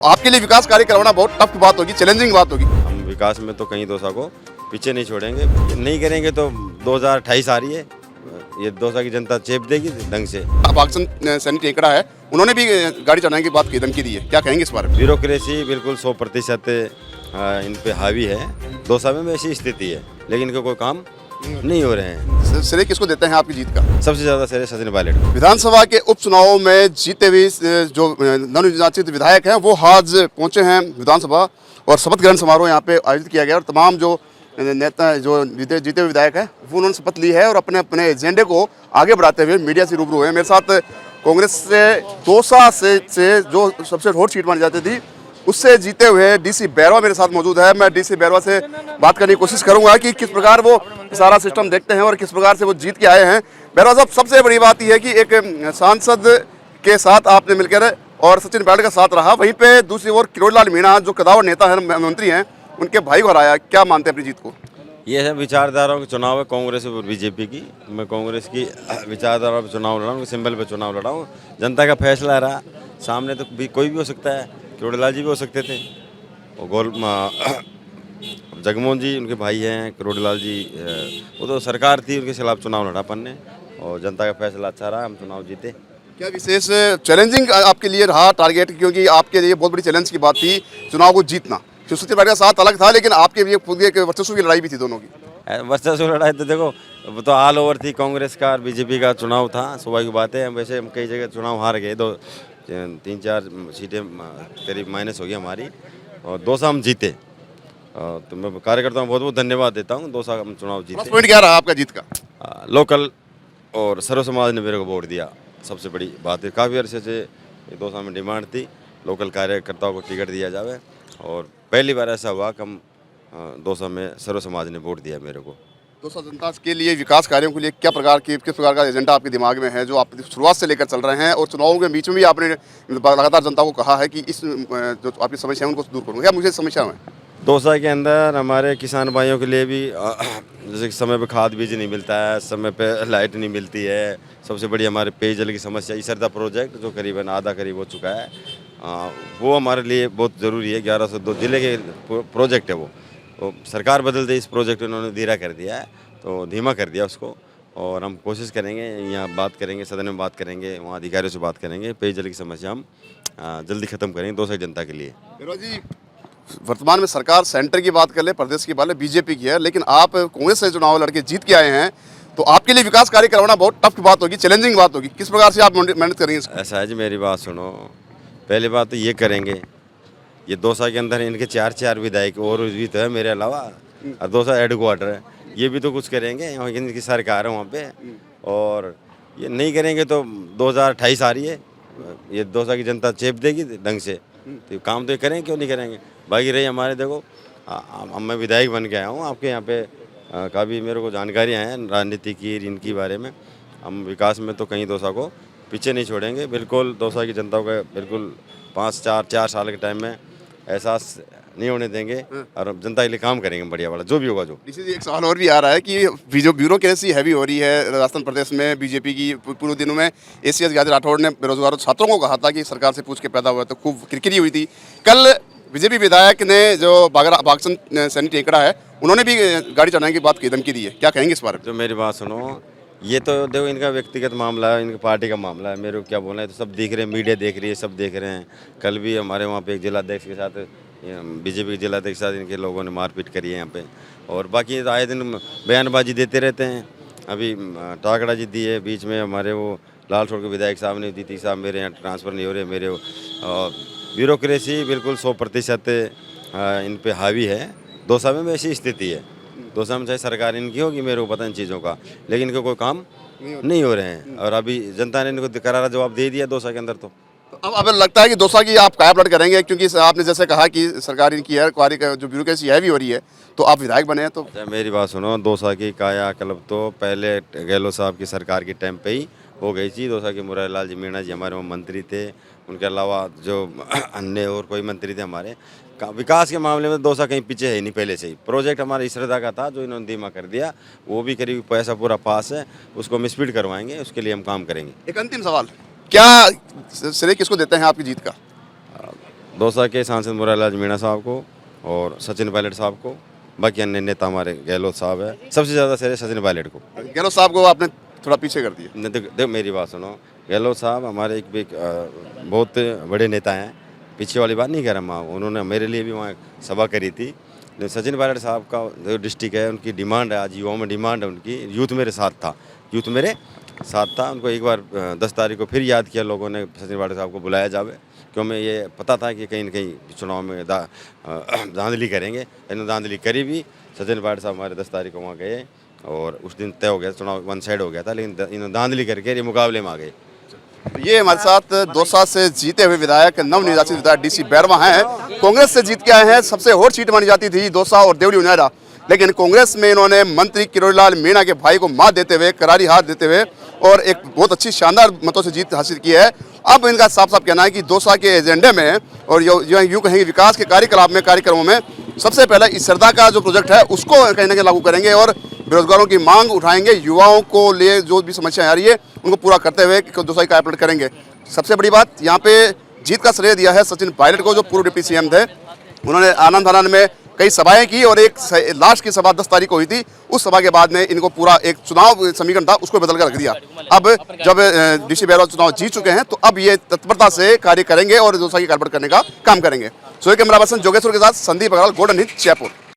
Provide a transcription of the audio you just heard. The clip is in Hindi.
आपके लिए विकास कार्य करवाना बहुत टफ बात होगी, चैलेंजिंग बात होगी। हम विकास में तो कहीं दौसा को पीछे नहीं छोड़ेंगे, नहीं करेंगे तो 2028 आ रही है, ये दौसा की जनता चेप देगी ढंग से। बागसन सैनी टेकड़ा है, उन्होंने भी गाड़ी चढ़ाने की बात की, धमकी दी है, क्या कहेंगे इस बारे में? ब्यूरोक्रेसी बिल्कुल 100% इन पे हावी है। दौसा में ऐसी स्थिति है, लेकिन इनका कोई काम नहीं हो रहे हैं। श्रेय किसको देते हैं आपकी जीत का? सबसे ज्यादा श्रेय सचिन पायलट। विधानसभा के उपचुनाव में जीते हुए जो नवनिर्वाचित विधायक हैं वो आज पहुंचे हैं विधानसभा और शपथ ग्रहण समारोह यहाँ पे आयोजित किया गया और तमाम जो नेता जो जीते हुए विधायक हैं वो उन्होंने शपथ ली है और अपने अपने एजेंडे को आगे बढ़ाते हुए मीडिया से रूबरू हैं। मेरे साथ कांग्रेस से दौसा से जो सबसे हॉट सीट मानी जाती थी उससे जीते हुए डीसी बैरवा मेरे साथ मौजूद है। मैं डीसी बैरवा से बात करने की कोशिश करूंगा कि किस प्रकार वो सारा सिस्टम देखते हैं और किस प्रकार से वो जीत के आए हैं। बैरवा साहब, सबसे बड़ी बात यह है कि एक सांसद के साथ आपने मिलकर और सचिन पायलट का साथ रहा, वहीं पे दूसरी ओर किरोड़ीलाल मीणा जो कदावर नेता है, मंत्री हैं, उनके भाई को हराया। क्या मानते हैं अपनी जीत को? ये है विचारधाराओं के चुनाव है कांग्रेस और बीजेपी की। मैं कांग्रेस की विचारधारा पर चुनाव लड़ा हूँ, सिंबल पर चुनाव लड़ा हूँ। जनता का फैसला रहा, सामने तो भी कोई भी हो सकता है, किरोड़ीलाल जी भी हो सकते थे और जगमोहन जी उनके भाई हैं, किरोड़ीलाल जी वो तो सरकार थी, उनके खिलाफ चुनाव लड़ा अपन ने और जनता का फैसला अच्छा रहा, हम चुनाव जीते। क्या विशेष चैलेंजिंग आपके लिए रहा टारगेट? क्योंकि आपके लिए बहुत बड़ी चैलेंज की बात थी चुनाव को जीतना। सचिन पायलट का साथ अलग था, लेकिन आपके लिए खुद एक वर्चस्व की लड़ाई भी थी दोनों की। वर्चस्व लड़ाई तो देखो, वो तो ऑल ओवर थी, कांग्रेस का और बीजेपी का चुनाव था, सुबह की बात है। वैसे हम कई जगह चुनाव हार गए, 3-4 सीटें करीब माइनस हो गई हमारी और दौसा हम जीते। तो मैं कार्यकर्ताओं को बहुत बहुत धन्यवाद देता हूँ। दौसा हम चुनाव जीते। पॉइंट क्या रहा आपका जीत का? लोकल और सर्व समाज ने मेरे को वोट दिया, सबसे बड़ी बात है। काफ़ी अरसे से दौसा में डिमांड थी लोकल कार्यकर्ताओं को टिकट दिया जाए और पहली बार ऐसा हुआ कि हम दौसा में सर्व समाज ने वोट दिया मेरे को। दौसा जनता के लिए विकास कार्यों के लिए किस प्रकार का एजेंडा आपके दिमाग में है जो आप शुरुआत से लेकर चल रहे हैं और चुनावों के बीच में भी आपने लगातार जनता को कहा है कि इस जो आपकी समस्या है उनको दूर करूँगा? क्या मुझे समस्या है? दौसा के अंदर हमारे किसान भाइयों के लिए भी जैसे कि समय पे खाद बीज नहीं मिलता है, समय पे लाइट नहीं मिलती है। सबसे बड़ी हमारे पेयजल की समस्या इसरदा प्रोजेक्ट जो करीबन आधा करीब हो चुका है, वो हमारे लिए बहुत ज़रूरी है। 1102 जिले के प्रोजेक्ट है वो सरकार बदलते इस प्रोजेक्ट उन्होंने धीरा कर दिया है, तो धीमा कर दिया उसको। और हम कोशिश करेंगे, यहाँ बात करेंगे, सदन में बात करेंगे, वहाँ अधिकारियों से बात करेंगे, पेयजल की समस्या हम जल्दी ख़त्म करेंगे दौसा की जनता के लिए। जी, वर्तमान में सरकार सेंटर की बात कर ले, प्रदेश की बात ले, बीजेपी की है, लेकिन आप कांग्रेस से चुनाव लड़के जीत के आए हैं, तो आपके लिए विकास कार्य करवाना बहुत टफ बात होगी, चैलेंजिंग बात होगी। किस प्रकार से आप मेहनत करेंगे? ऐसा है जी, मेरी बात सुनो। पहली बात तो ये करेंगे, ये दौसा के अंदर इनके 4 विधायक और भी तो है मेरे अलावा, और दौसा हेडक्वार्टर है, ये भी तो कुछ करेंगे। यहाँ इनकी सरकार है वहाँ पे, और ये नहीं करेंगे तो 2028 आ रही है, ये दौसा की जनता चेप देगी ढंग से। तो काम तो ये करेंगे, क्यों नहीं करेंगे? बाकी रही हमारे, देखो मैं विधायक बन के आया हूँ, आपके यहाँ पे काफ़ी मेरे को जानकारियाँ हैं राजनीति की, इनकी बारे में। हम विकास में तो कहीं दौसा को पीछे नहीं छोड़ेंगे, बिल्कुल दौसा की जनता को बिल्कुल 4 साल के टाइम में एहसास नहीं होने देंगे और जनता के लिए काम करेंगे बढ़िया वाला, जो भी होगा। जो एक सवाल और भी आ रहा है कि जो ब्यूरोक्रेसी हैवी हो रही है राजस्थान प्रदेश में बीजेपी की, पूर्व दिनों में एसीएस यादव राठौड़ ने बेरोजगार छात्रों को कहा था कि सरकार से पूछ के पैदा हुआ, तो खूब किरकिरी हुई थी। कल बीजेपी विधायक ने जो बागसन सैनी टेकड़ा है, उन्होंने भी गाड़ी चढ़ाने की बात की, धमकी दी है, क्या कहेंगे इस बारे में? जो मेरी बात सुनो, ये तो देखो इनका व्यक्तिगत मामला है, इनकी पार्टी का मामला है, मेरे को क्या बोलना है, तो सब देख रहे हैं, मीडिया देख रही है, सब देख रहे हैं। कल भी हमारे वहाँ पे एक जिलाध्यक्ष के साथ, बीजेपी के जिलाध्यक्ष के साथ इनके लोगों ने मारपीट करी है यहाँ पे। और बाकी आए दिन बयानबाजी देते रहते हैं। अभी टाकड़ा जी दी है, बीच में हमारे वो लाल छोड़ के विधायक साहब ने दी थी, साहब मेरे यहाँ ट्रांसफ़र नहीं हो रहे मेरे। ब्यूरोक्रेसी बिल्कुल 100% इन पे हावी है। दौसा में ऐसी स्थिति है, दौसा में चाहे सरकार इनकी होगी, मेरे को पता इन चीज़ों का, लेकिन इनका कोई काम नहीं हो रहे हैं। और अभी जनता ने इनको करारा जवाब दे दिया दौसा के अंदर। तो अब लगता है कि दौसा की आप काया पलट करेंगे, क्योंकि आपने जैसे कहा कि सरकार इनकी है, कार्य का जो ब्यूरोक्रेसी हैवी हो रही है, तो आप विधायक बने हैं तो? अच्छा, मेरी बात सुनो, दौसा की काया कल्प तो पहले गहलोत साहब की सरकार के टाइम पे ही हो गई थी। दौसा के मुरारीलाल जी मीणा जी हमारे वहाँ मंत्री थे, उनके अलावा जो अन्य और कोई मंत्री थे हमारे। विकास के मामले में दौसा कहीं पीछे है नहीं, पहले से ही। प्रोजेक्ट हमारा इसरदा का था जो इन्होंने धीमा कर दिया, वो भी करीब पैसा पूरा पास है, उसको हम स्पीड करवाएंगे, उसके लिए हम काम करेंगे। एक अंतिम सवाल, क्या श्रेय किसको देते हैं आपकी जीत का? दौसा के सांसद मुरारलाल मीणा साहब को और सचिन पायलट साहब को, बाकी अन्य नेता हमारे गहलोत साहब है, सबसे ज़्यादा श्रेय सचिन पायलट को। गहलोत साहब को आपने थोड़ा पीछे कर दिया। देखो मेरी बात सुनो, गहलोत साहब हमारे एक बहुत बड़े नेता हैं, पीछे वाली बात नहीं कह रहा मैं, उन्होंने मेरे लिए भी वहाँ सभा करी थी। लेकिन सचिन पायलट साहब का जो डिस्ट्रिक्ट है, उनकी डिमांड है, आज युवाओं में डिमांड है उनकी, यूथ मेरे साथ था, यूथ मेरे साथ था। उनको एक बार 10 तारीख को फिर याद किया लोगों ने, सचिन पायलट साहब को बुलाया जावे, क्यों हमें ये पता था कि कहीं न कहीं चुनाव में धांधली करेंगे। इन्होंने धांधली करी भी। सचिन पायलट साहब हमारे 10 तारीख को वहाँ गए और उस दिन तय हो गया, चुनाव वन साइड हो गया था, लेकिन इन्होंने धांधली करके ये मुकाबले में आ गए। ये हमारे साथ दौसा से जीते हुए विधायक, नवनिर्वाचित विधायक डीसी बैरवा हैं। कांग्रेस से जीत के आए हैं। सबसे हॉट सीट मानी जाती थी दौसा और देवली उनारा, लेकिन कांग्रेस में इन्होंने मंत्री किरोड़ीलाल मीणा के भाई को मात देते हुए, करारी हार देते हुए और एक बहुत अच्छी शानदार मतों से जीत हासिल की है। अब इनका साफ साफ कहना है कि दौसा के एजेंडे में और यूँ कहेंगे विकास के कार्यक्रमों में सबसे पहले इस सरदा का जो प्रोजेक्ट है उसको कहीं ना कहीं लागू करेंगे और बेरोजगारों की मांग उठाएंगे, युवाओं को लिए जो भी समस्याएं आ रही है उनको पूरा करते हुए दौसा का कायापलट करेंगे। सबसे बड़ी बात यहाँ पे जीत का श्रेय दिया है सचिन पायलट को, जो पूर्व डिप्टी सीएम थे। उन्होंने आनंद आनंद में कई सभाएं की और एक लास्ट की सभा 10 तारीख को हुई थी। उस सभा के बाद में इनको पूरा एक चुनाव समीकरण था उसको बदल कर रख दिया। अब जब डीसी बैरवा चुनाव जीत चुके हैं तो अब ये तत्परता से कार्य करेंगे और दौसा की कायापलट करने का काम करेंगे। सो कैमरा पर्सन जोगेश्वर के साथ संदीप अग्रवाल, गोल्डन हिट, जयपुर।